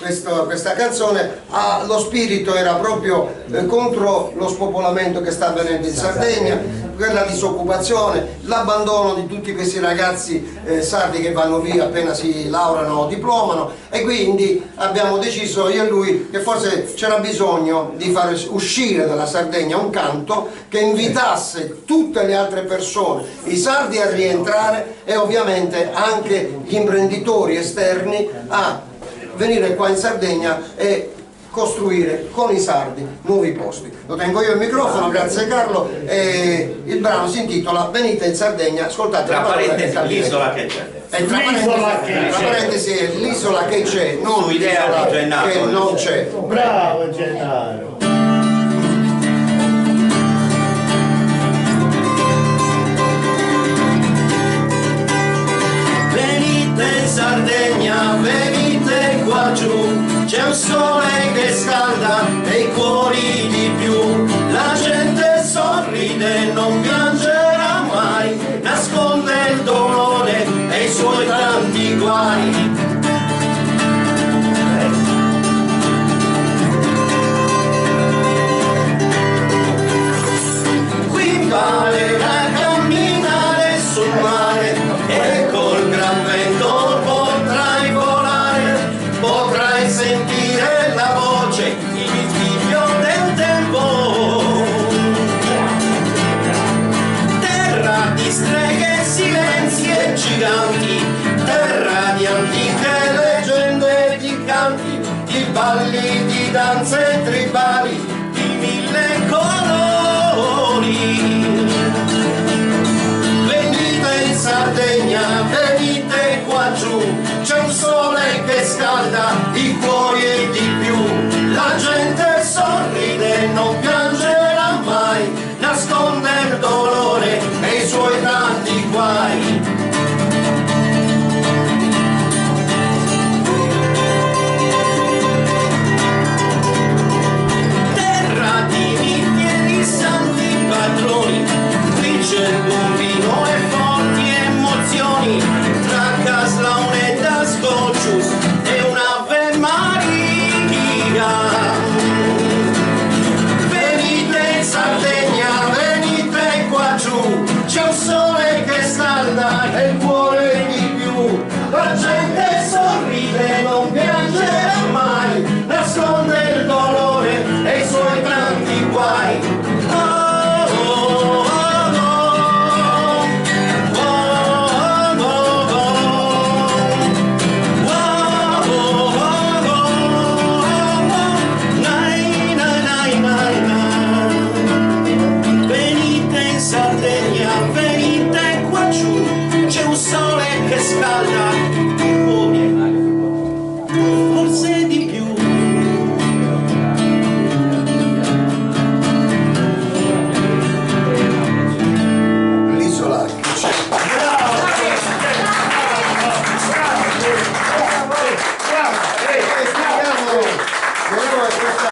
questa canzone, lo spirito era proprio contro lo spopolamento che sta avvenendo in Sardegna, per la disoccupazione, l'abbandono di tutti questi ragazzi sardi che vanno via appena si laureano o diplomano, e quindi abbiamo deciso io e lui che forse c'era bisogno di far uscire dalla Sardegna un canto che invitasse tutte le altre persone, i sardi a rientrare e ovviamente anche gli imprenditori esterni a venire qua in Sardegna e costruire con i sardi nuovi posti. Lo tengo io il microfono, grazie Carlo, e il brano si intitola Venite in Sardegna, ascoltate tra parentesi l'isola che c'è. Tra parentesi l'isola che c'è, non l'isola che non c'è. Bravo Gennaro. Sardegna, venite qua giù, c'è un sole che scalda e i cuori di più, la gente sorride, non piangerà mai, nasconde il dolore e i suoi tanti guai. Qui vale a camminare sul mare e col gran vento sentire la voce, il figlio del tempo. Terra di streghe, silenzi e giganti, terra di antiche leggende, di canti, di balli, di danze tribali, di mille colori. Venite in Sardegna, venite qua giù, c'è un sole che scalda i cuori e di più, la gente sorride, non piangerà mai, nasconde il dolore e i suoi tanti guai. Terra di miti e di santi patroni, qui c'è buon vino e forti emozioni, tra Caslaune e das Gocius e un'Ave Maria. Venite in Sardegna, venite qua giù, c'è un sole che scalda e il cuore di più, la gente sorride, non piangerà mai, nasconde il dolore e i suoi tanti guai. Venite in Sardegna.